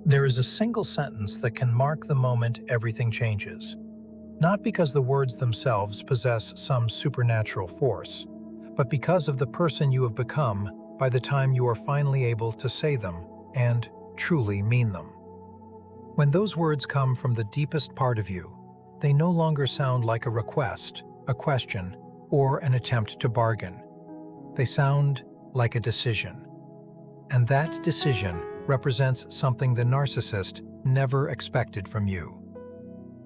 There is a single sentence that can mark the moment everything changes. Not because the words themselves possess some supernatural force, but because of the person you have become by the time you are finally able to say them and truly mean them. When those words come from the deepest part of you, they no longer sound like a request, a question, or an attempt to bargain. They sound like a decision. And that decision represents something the narcissist never expected from you.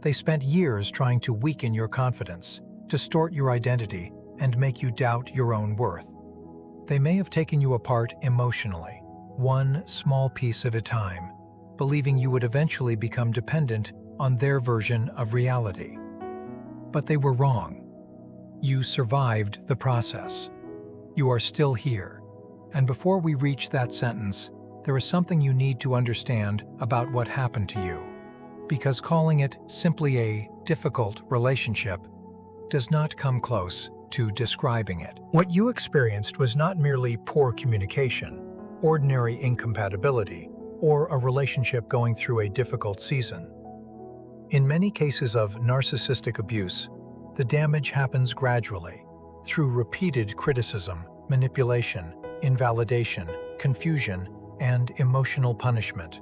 They spent years trying to weaken your confidence, distort your identity, and make you doubt your own worth. They may have taken you apart emotionally, one small piece at a time, believing you would eventually become dependent on their version of reality. But they were wrong. You survived the process. You are still here. And before we reach that sentence, there is something you need to understand about what happened to you. Because calling it simply a difficult relationship does not come close to describing it. What you experienced was not merely poor communication, ordinary incompatibility, or a relationship going through a difficult season. In many cases of narcissistic abuse, the damage happens gradually, through repeated criticism, manipulation, invalidation, confusion, and emotional punishment.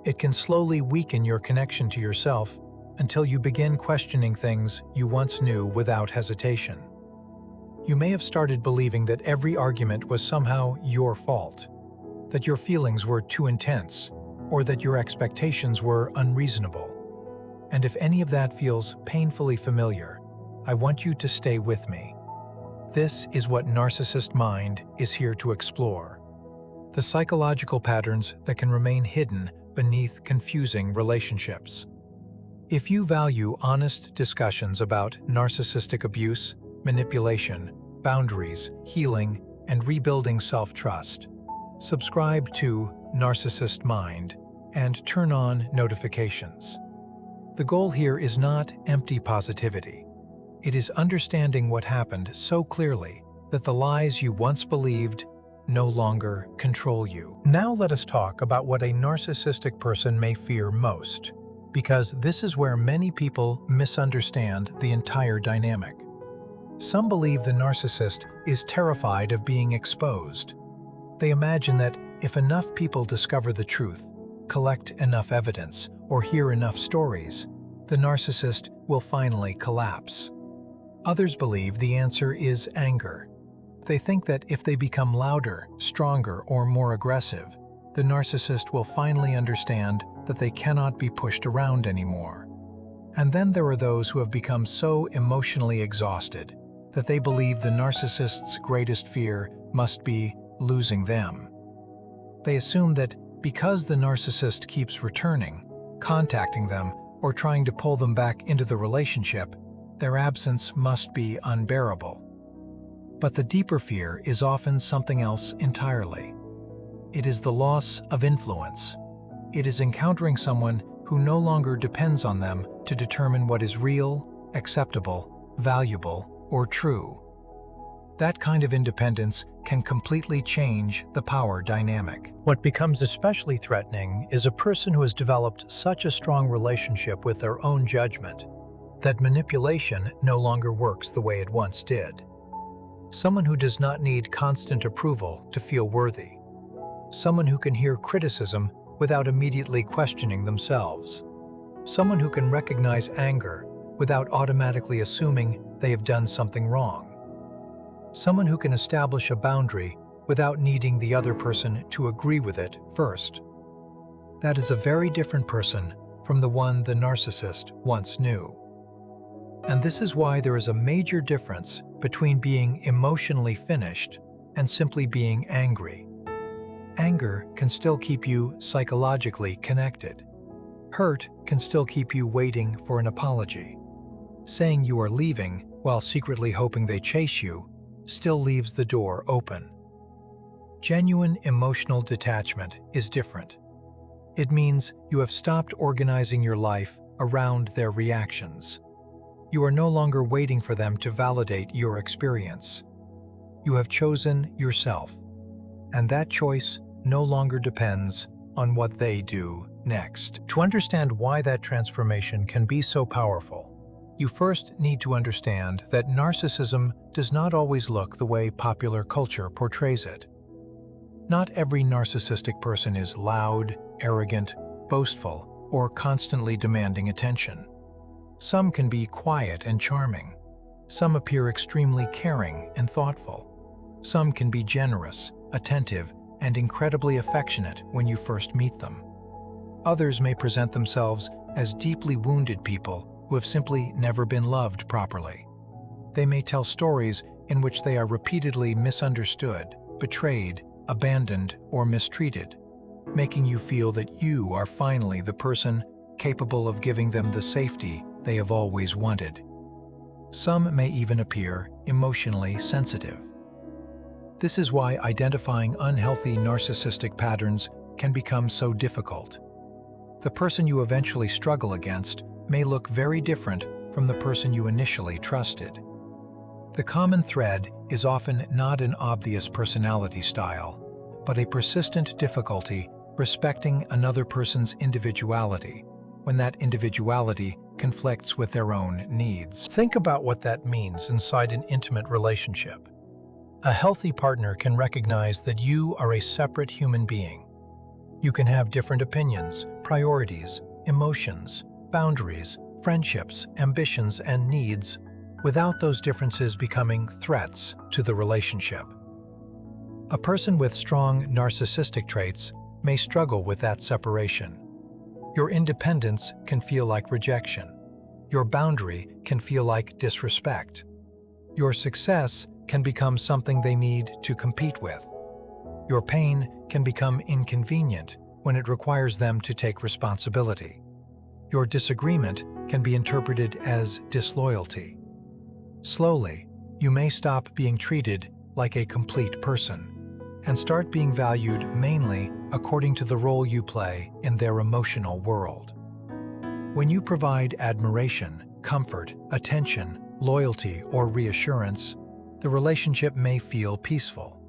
It can slowly weaken your connection to yourself until you begin questioning things you once knew without hesitation. You may have started believing that every argument was somehow your fault, that your feelings were too intense, or that your expectations were unreasonable. And if any of that feels painfully familiar, I want you to stay with me. This is what Narcissist Mind is here to explore. The psychological patterns that can remain hidden beneath confusing relationships. If you value honest discussions about narcissistic abuse, manipulation, boundaries, healing, and rebuilding self-trust, subscribe to Narcissist Mind and turn on notifications. The goal here is not empty positivity. It is understanding what happened so clearly that the lies you once believed no longer control you. Now let us talk about what a narcissistic person may fear most, because this is where many people misunderstand the entire dynamic. Some believe the narcissist is terrified of being exposed. They imagine that if enough people discover the truth, collect enough evidence, or hear enough stories, the narcissist will finally collapse. Others believe the answer is anger. They think that if they become louder, stronger, or more aggressive, the narcissist will finally understand that they cannot be pushed around anymore. And then there are those who have become so emotionally exhausted that they believe the narcissist's greatest fear must be losing them. They assume that because the narcissist keeps returning, contacting them, or trying to pull them back into the relationship, their absence must be unbearable. But the deeper fear is often something else entirely. It is the loss of influence. It is encountering someone who no longer depends on them to determine what is real, acceptable, valuable, or true. That kind of independence can completely change the power dynamic. What becomes especially threatening is a person who has developed such a strong relationship with their own judgment that manipulation no longer works the way it once did. Someone who does not need constant approval to feel worthy. Someone who can hear criticism without immediately questioning themselves. Someone who can recognize anger without automatically assuming they have done something wrong. Someone who can establish a boundary without needing the other person to agree with it first. That is a very different person from the one the narcissist once knew. And this is why there is a major difference between being emotionally finished and simply being angry. Anger can still keep you psychologically connected. Hurt can still keep you waiting for an apology. Saying you are leaving while secretly hoping they chase you still leaves the door open. Genuine emotional detachment is different. It means you have stopped organizing your life around their reactions. You are no longer waiting for them to validate your experience. You have chosen yourself, and that choice no longer depends on what they do next. To understand why that transformation can be so powerful, you first need to understand that narcissism does not always look the way popular culture portrays it. Not every narcissistic person is loud, arrogant, boastful, or constantly demanding attention. Some can be quiet and charming. Some appear extremely caring and thoughtful. Some can be generous, attentive, and incredibly affectionate when you first meet them. Others may present themselves as deeply wounded people who have simply never been loved properly. They may tell stories in which they are repeatedly misunderstood, betrayed, abandoned, or mistreated, making you feel that you are finally the person capable of giving them the safety they have always wanted. Some may even appear emotionally sensitive. This is why identifying unhealthy narcissistic patterns can become so difficult. The person you eventually struggle against may look very different from the person you initially trusted. The common thread is often not an obvious personality style, but a persistent difficulty respecting another person's individuality when that individuality conflicts with their own needs. Think about what that means inside an intimate relationship. A healthy partner can recognize that you are a separate human being. You can have different opinions, priorities, emotions, boundaries, friendships, ambitions, and needs without those differences becoming threats to the relationship. A person with strong narcissistic traits may struggle with that separation. Your independence can feel like rejection. Your boundary can feel like disrespect. Your success can become something they need to compete with. Your pain can become inconvenient when it requires them to take responsibility. Your disagreement can be interpreted as disloyalty. Slowly, you may stop being treated like a complete person and start being valued mainly according to the role you play in their emotional world. When you provide admiration, comfort, attention, loyalty, or reassurance, the relationship may feel peaceful.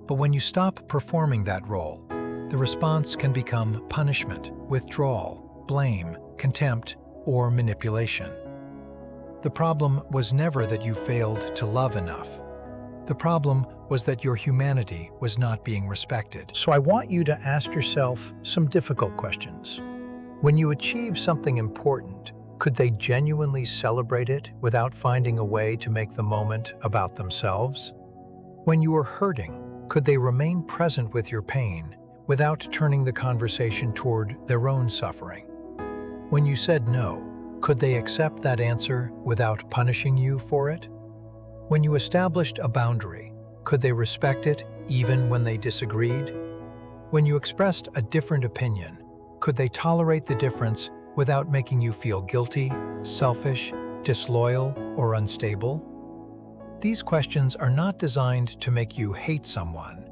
But when you stop performing that role, the response can become punishment, withdrawal, blame, contempt, or manipulation. The problem was never that you failed to love enough. The problem was that your humanity was not being respected. So I want you to ask yourself some difficult questions. When you achieve something important, could they genuinely celebrate it without finding a way to make the moment about themselves? When you are hurting, could they remain present with your pain without turning the conversation toward their own suffering? When you said no, could they accept that answer without punishing you for it? When you established a boundary, could they respect it even when they disagreed? When you expressed a different opinion, could they tolerate the difference without making you feel guilty, selfish, disloyal, or unstable? These questions are not designed to make you hate someone.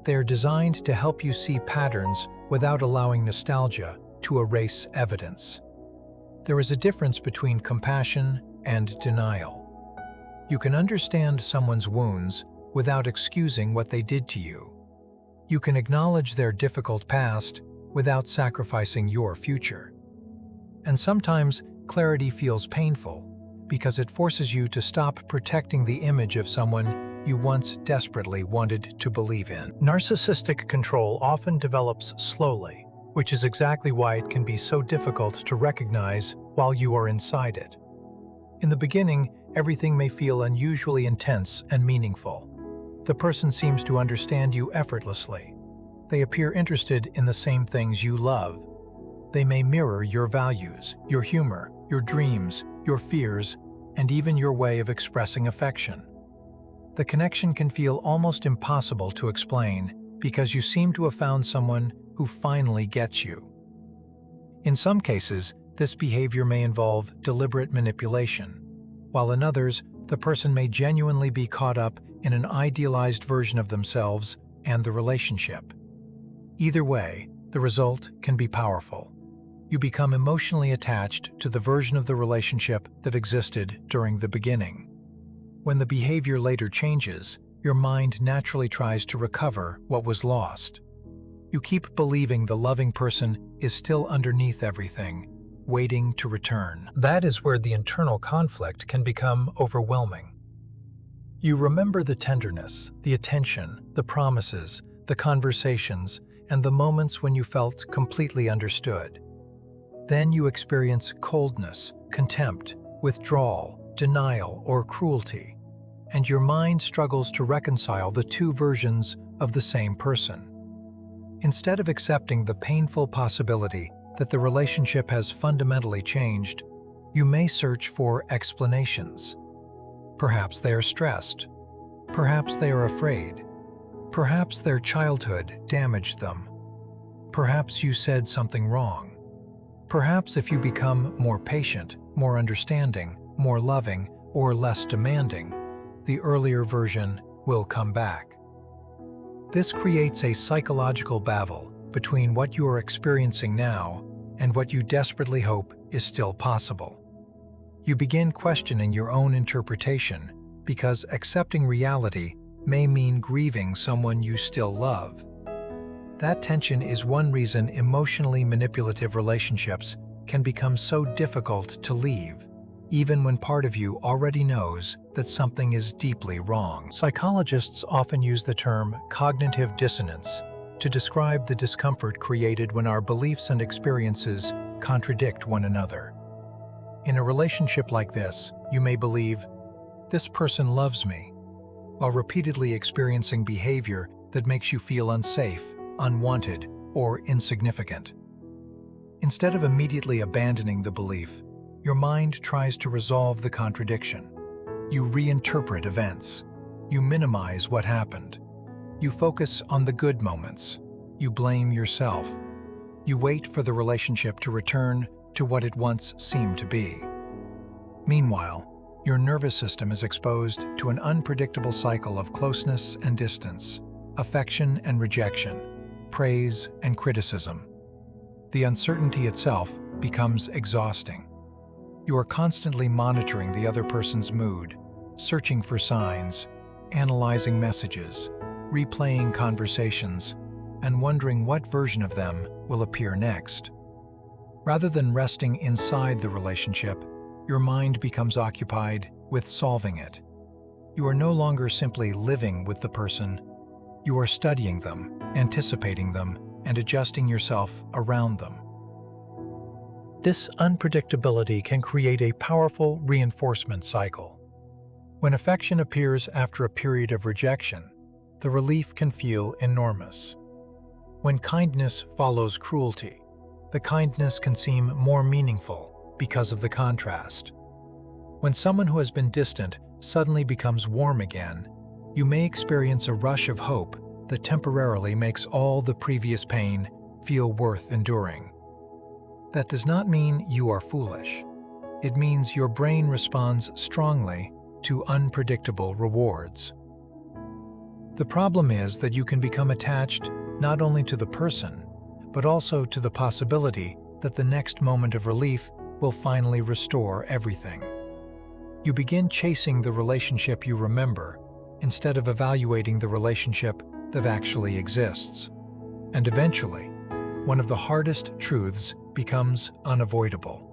They are designed to help you see patterns without allowing nostalgia to erase evidence. There is a difference between compassion and denial. You can understand someone's wounds without excusing what they did to you. You can acknowledge their difficult past without sacrificing your future. And sometimes clarity feels painful because it forces you to stop protecting the image of someone you once desperately wanted to believe in. Narcissistic control often develops slowly, which is exactly why it can be so difficult to recognize while you are inside it. In the beginning, everything may feel unusually intense and meaningful. The person seems to understand you effortlessly. They appear interested in the same things you love. They may mirror your values, your humor, your dreams, your fears, and even your way of expressing affection. The connection can feel almost impossible to explain because you seem to have found someone who finally gets you. In some cases, this behavior may involve deliberate manipulation, while in others, the person may genuinely be caught up in an idealized version of themselves and the relationship. Either way, the result can be powerful. You become emotionally attached to the version of the relationship that existed during the beginning. When the behavior later changes, your mind naturally tries to recover what was lost. You keep believing the loving person is still underneath everything, waiting to return. That is where the internal conflict can become overwhelming. You remember the tenderness, the attention, the promises, the conversations, and the moments when you felt completely understood. Then you experience coldness, contempt, withdrawal, denial, or cruelty, and your mind struggles to reconcile the two versions of the same person. Instead of accepting the painful possibility that the relationship has fundamentally changed, you may search for explanations. Perhaps they are stressed. Perhaps they are afraid. Perhaps their childhood damaged them. Perhaps you said something wrong. Perhaps if you become more patient, more understanding, more loving, or less demanding, the earlier version will come back. This creates a psychological battle between what you are experiencing now and what you desperately hope is still possible. You begin questioning your own interpretation because accepting reality may mean grieving someone you still love. That tension is one reason emotionally manipulative relationships can become so difficult to leave, even when part of you already knows that something is deeply wrong. Psychologists often use the term cognitive dissonance to describe the discomfort created when our beliefs and experiences contradict one another. In a relationship like this, you may believe, "This person loves me," while repeatedly experiencing behavior that makes you feel unsafe, unwanted, or insignificant. Instead of immediately abandoning the belief, your mind tries to resolve the contradiction. You reinterpret events. You minimize what happened. You focus on the good moments. You blame yourself. You wait for the relationship to return to what it once seemed to be. Meanwhile, your nervous system is exposed to an unpredictable cycle of closeness and distance, affection and rejection, praise and criticism. The uncertainty itself becomes exhausting. You are constantly monitoring the other person's mood, searching for signs, analyzing messages, replaying conversations, and wondering what version of them will appear next. Rather than resting inside the relationship, your mind becomes occupied with solving it. You are no longer simply living with the person. You are studying them, anticipating them, and adjusting yourself around them. This unpredictability can create a powerful reinforcement cycle. When affection appears after a period of rejection, the relief can feel enormous. When kindness follows cruelty, the kindness can seem more meaningful because of the contrast. When someone who has been distant suddenly becomes warm again, you may experience a rush of hope that temporarily makes all the previous pain feel worth enduring. That does not mean you are foolish. It means your brain responds strongly to unpredictable rewards. The problem is that you can become attached not only to the person, but also to the possibility that the next moment of relief will finally restore everything. You begin chasing the relationship you remember instead of evaluating the relationship that actually exists. And eventually, one of the hardest truths becomes unavoidable.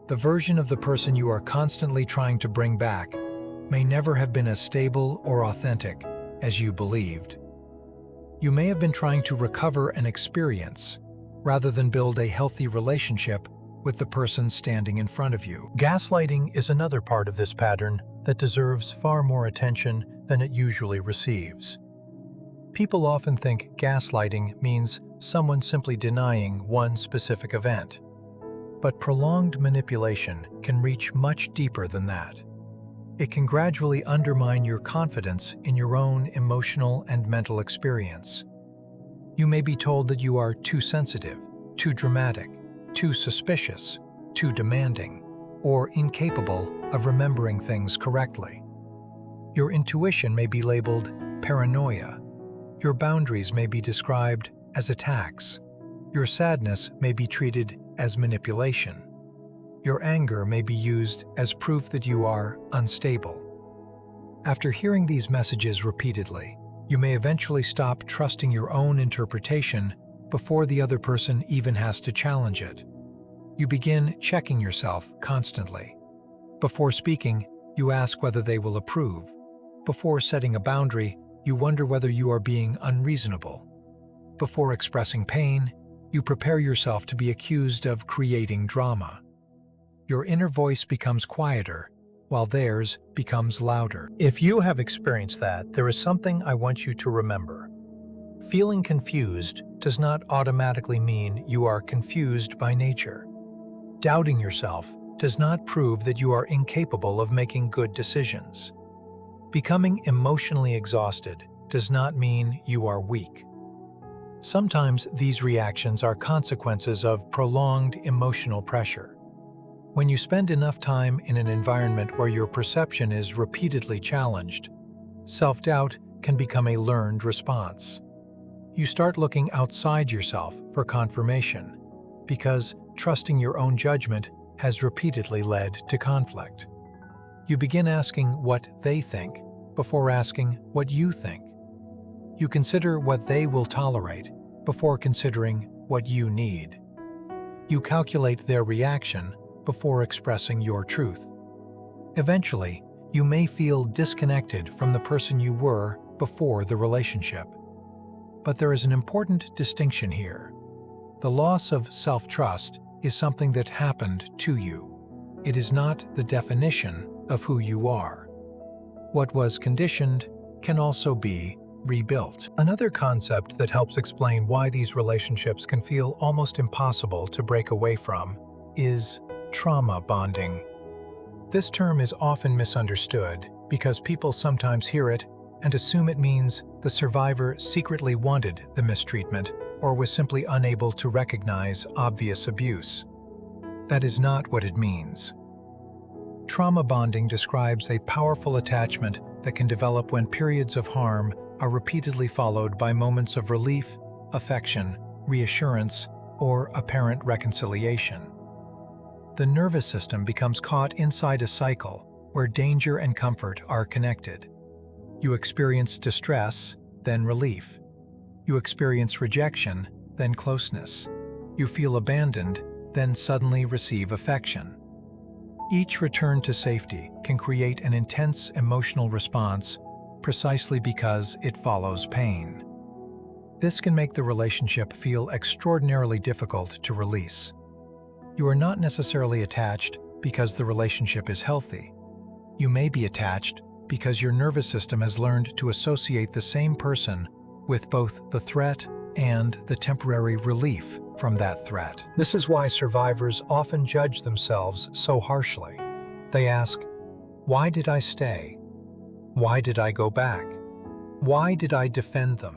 The version of the person you are constantly trying to bring back may never have been as stable or authentic as you believed. You may have been trying to recover an experience rather than build a healthy relationship with the person standing in front of you. Gaslighting is another part of this pattern that deserves far more attention than it usually receives. People often think gaslighting means someone simply denying one specific event. But prolonged manipulation can reach much deeper than that. It can gradually undermine your confidence in your own emotional and mental experience. You may be told that you are too sensitive, too dramatic, too suspicious, too demanding, or incapable of remembering things correctly. Your intuition may be labeled paranoia. Your boundaries may be described as attacks. Your sadness may be treated as manipulation. Your anger may be used as proof that you are unstable. After hearing these messages repeatedly, You may eventually stop trusting your own interpretation before the other person even has to challenge it. You begin checking yourself constantly. Before speaking, you ask whether they will approve. Before setting a boundary, you wonder whether you are being unreasonable. Before expressing pain, you prepare yourself to be accused of creating drama. Your inner voice becomes quieter, while theirs becomes louder. If you have experienced that, there is something I want you to remember. Feeling confused does not automatically mean you are confused by nature. Doubting yourself does not prove that you are incapable of making good decisions. Becoming emotionally exhausted does not mean you are weak. Sometimes these reactions are consequences of prolonged emotional pressure. When you spend enough time in an environment where your perception is repeatedly challenged, self-doubt can become a learned response. You start looking outside yourself for confirmation, because trusting your own judgment has repeatedly led to conflict. You begin asking what they think before asking what you think. You consider what they will tolerate before considering what you need. You calculate their reaction before expressing your truth. Eventually, you may feel disconnected from the person you were before the relationship. But there is an important distinction here. The loss of self-trust is something that happened to you. It is not the definition of who you are. What was conditioned can also be rebuilt. Another concept that helps explain why these relationships can feel almost impossible to break away from is trauma bonding. This term is often misunderstood because people sometimes hear it and assume it means the survivor secretly wanted the mistreatment or was simply unable to recognize obvious abuse. That is not what it means. Trauma bonding describes a powerful attachment that can develop when periods of harm are repeatedly followed by moments of relief, affection, reassurance, or apparent reconciliation. The nervous system becomes caught inside a cycle where danger and comfort are connected. You experience distress, then relief. You experience rejection, then closeness. You feel abandoned, then suddenly receive affection. Each return to safety can create an intense emotional response precisely because it follows pain. This can make the relationship feel extraordinarily difficult to release. You are not necessarily attached because the relationship is healthy. You may be attached because your nervous system has learned to associate the same person with both the threat and the temporary relief from that threat. This is why survivors often judge themselves so harshly. They ask, "Why did I stay? Why did I go back? Why did I defend them?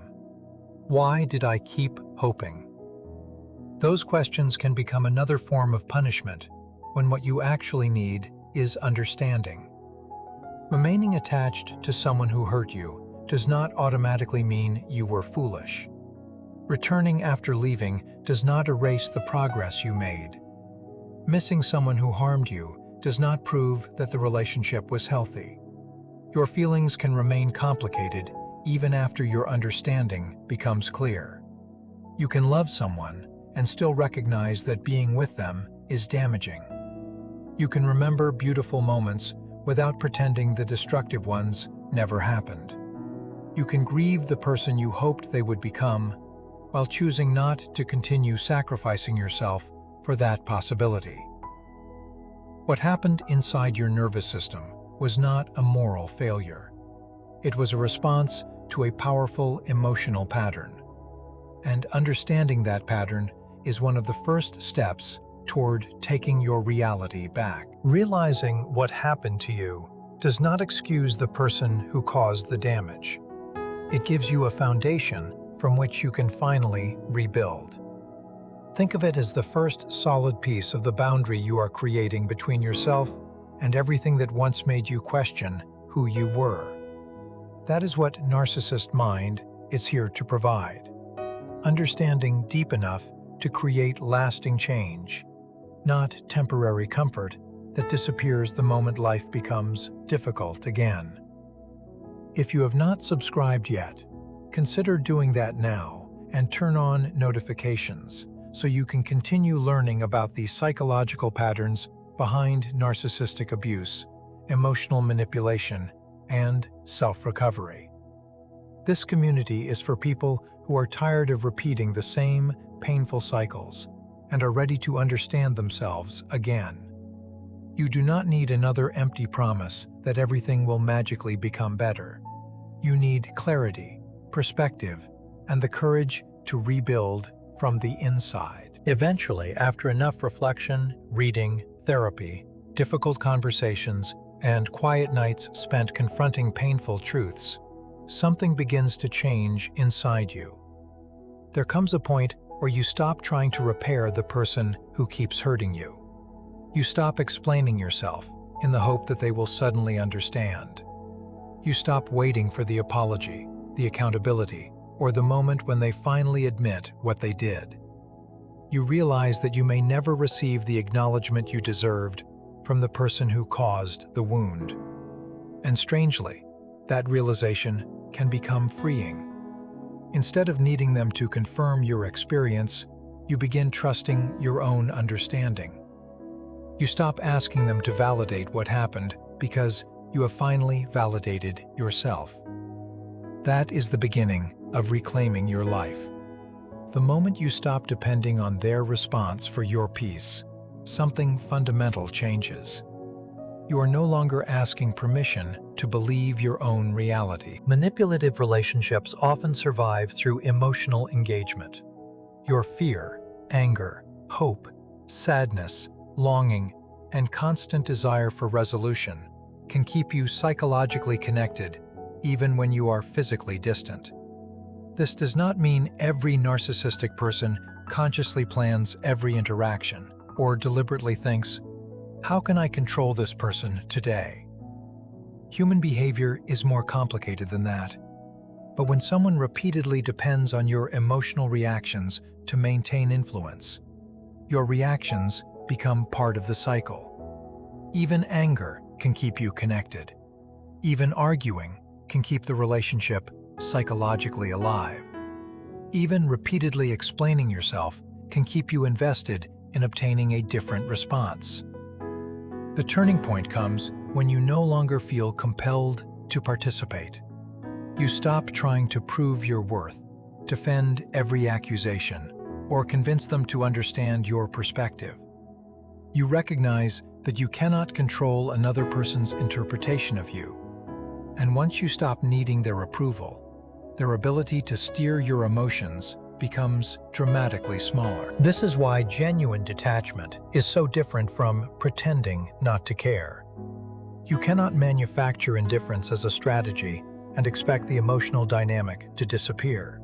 Why did I keep hoping?" Those questions can become another form of punishment when what you actually need is understanding. Remaining attached to someone who hurt you does not automatically mean you were foolish. Returning after leaving does not erase the progress you made. Missing someone who harmed you does not prove that the relationship was healthy. Your feelings can remain complicated even after your understanding becomes clear. You can love someone and still recognize that being with them is damaging. You can remember beautiful moments without pretending the destructive ones never happened. You can grieve the person you hoped they would become while choosing not to continue sacrificing yourself for that possibility. What happened inside your nervous system was not a moral failure. It was a response to a powerful emotional pattern. And understanding that pattern is one of the first steps toward taking your reality back. Realizing what happened to you does not excuse the person who caused the damage. It gives you a foundation from which you can finally rebuild. Think of it as the first solid piece of the boundary you are creating between yourself and everything that once made you question who you were. That is what Narcissist Mind is here to provide. Understanding deep enough to create lasting change, not temporary comfort that disappears the moment life becomes difficult again. If you have not subscribed yet, Consider doing that now and turn on notifications so you can continue learning about the psychological patterns behind narcissistic abuse, emotional manipulation, and self-recovery. This community is for people who are tired of repeating the same painful cycles and are ready to understand themselves again. You do not need another empty promise that everything will magically become better. You need clarity, perspective, and the courage to rebuild from the inside. Eventually, after enough reflection, reading, therapy, difficult conversations, and quiet nights spent confronting painful truths, something begins to change inside you. There comes a point where you stop trying to repair the person who keeps hurting you. You stop explaining yourself in the hope that they will suddenly understand. You stop waiting for the apology, the accountability, or the moment when they finally admit what they did. You realize that you may never receive the acknowledgement you deserved from the person who caused the wound. And strangely, that realization can become freeing. Instead of needing them to confirm your experience, you begin trusting your own understanding. You stop asking them to validate what happened because you have finally validated yourself. That is the beginning of reclaiming your life. The moment you stop depending on their response for your peace, something fundamental changes. You are no longer asking permission to believe your own reality. Manipulative relationships often survive through emotional engagement. Your fear, anger, hope, sadness, longing, and constant desire for resolution can keep you psychologically connected even when you are physically distant. This does not mean every narcissistic person consciously plans every interaction or deliberately thinks, "How can I control this person today?" Human behavior is more complicated than that. But when someone repeatedly depends on your emotional reactions to maintain influence, your reactions become part of the cycle. Even anger can keep you connected. Even arguing can keep the relationship psychologically alive. Even repeatedly explaining yourself can keep you invested in obtaining a different response. The turning point comes when you no longer feel compelled to participate. You stop trying to prove your worth, defend every accusation, or convince them to understand your perspective. You recognize that you cannot control another person's interpretation of you. And once you stop needing their approval, their ability to steer your emotions becomes dramatically smaller. This is why genuine detachment is so different from pretending not to care. You cannot manufacture indifference as a strategy and expect the emotional dynamic to disappear.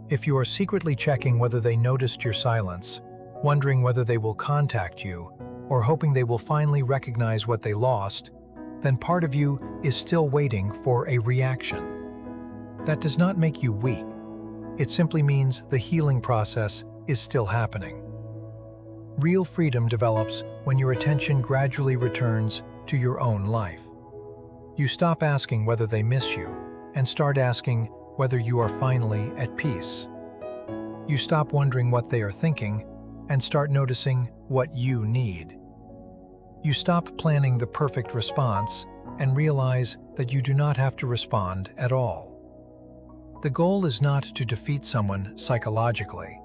If you are secretly checking whether they noticed your silence, wondering whether they will contact you, or hoping they will finally recognize what they lost, then part of you is still waiting for a reaction. That does not make you weak. It simply means the healing process is still happening. Real freedom develops when your attention gradually returns to your own life. You stop asking whether they miss you and start asking whether you are finally at peace. You stop wondering what they are thinking and start noticing what you need. You stop planning the perfect response and realize that you do not have to respond at all. The goal is not to defeat someone psychologically.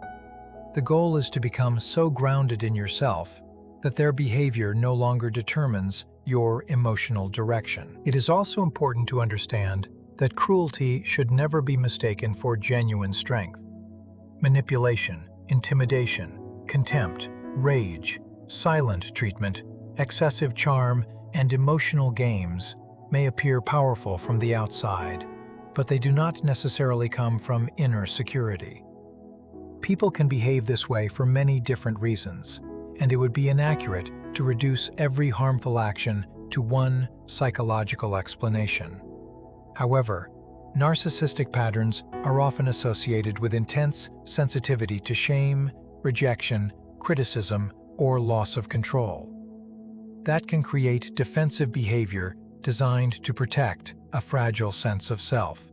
The goal is to become so grounded in yourself that their behavior no longer determines your emotional direction. It is also important to understand that cruelty should never be mistaken for genuine strength. Manipulation, intimidation, contempt, rage, silent treatment, excessive charm, and emotional games may appear powerful from the outside, but they do not necessarily come from inner security. People can behave this way for many different reasons, and it would be inaccurate to reduce every harmful action to one psychological explanation. However, narcissistic patterns are often associated with intense sensitivity to shame, rejection, criticism, or loss of control. That can create defensive behavior designed to protect a fragile sense of self.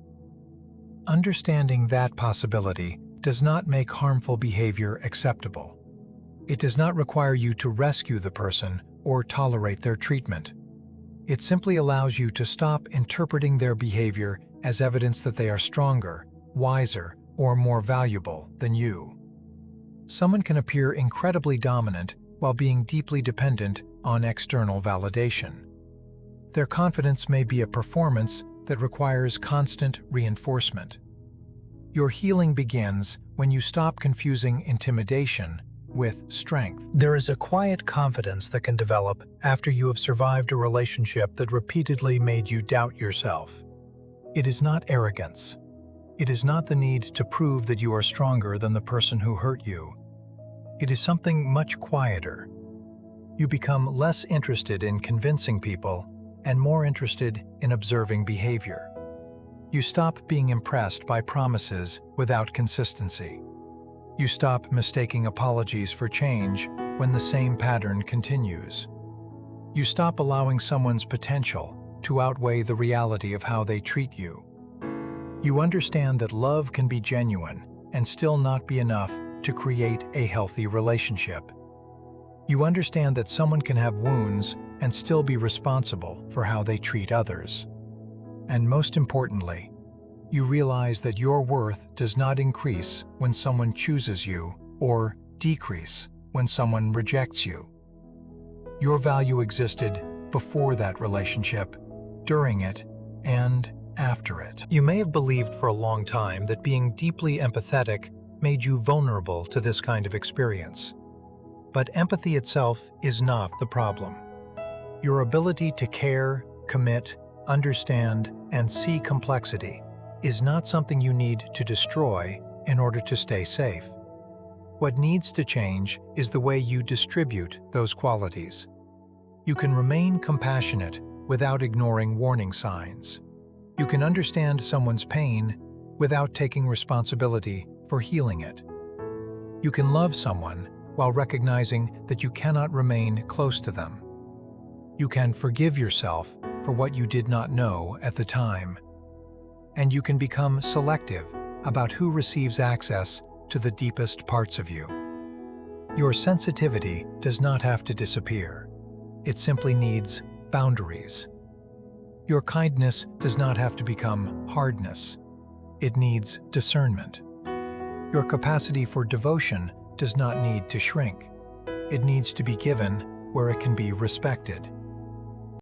Understanding that possibility does not make harmful behavior acceptable. It does not require you to rescue the person or tolerate their treatment. It simply allows you to stop interpreting their behavior as evidence that they are stronger, wiser, or more valuable than you. Someone can appear incredibly dominant while being deeply dependent on external validation. Their confidence may be a performance that requires constant reinforcement. Your healing begins when you stop confusing intimidation with strength. There is a quiet confidence that can develop after you have survived a relationship that repeatedly made you doubt yourself. It is not arrogance. It is not the need to prove that you are stronger than the person who hurt you. It is something much quieter. You become less interested in convincing people and more interested in observing behavior. You stop being impressed by promises without consistency. You stop mistaking apologies for change when the same pattern continues. You stop allowing someone's potential to outweigh the reality of how they treat you. You understand that love can be genuine and still not be enough to create a healthy relationship. You understand that someone can have wounds and still be responsible for how they treat others. And most importantly, you realize that your worth does not increase when someone chooses you or decrease when someone rejects you. Your value existed before that relationship, during it, and after it. You may have believed for a long time that being deeply empathetic made you vulnerable to this kind of experience. But empathy itself is not the problem. Your ability to care, commit, understand, and see complexity is not something you need to destroy in order to stay safe. What needs to change is the way you distribute those qualities. You can remain compassionate without ignoring warning signs. You can understand someone's pain without taking responsibility for healing it. You can love someone while recognizing that you cannot remain close to them. You can forgive yourself for what you did not know at the time. And you can become selective about who receives access to the deepest parts of you. Your sensitivity does not have to disappear. It simply needs boundaries. Your kindness does not have to become hardness. It needs discernment. Your capacity for devotion does not need to shrink. It needs to be given where it can be respected.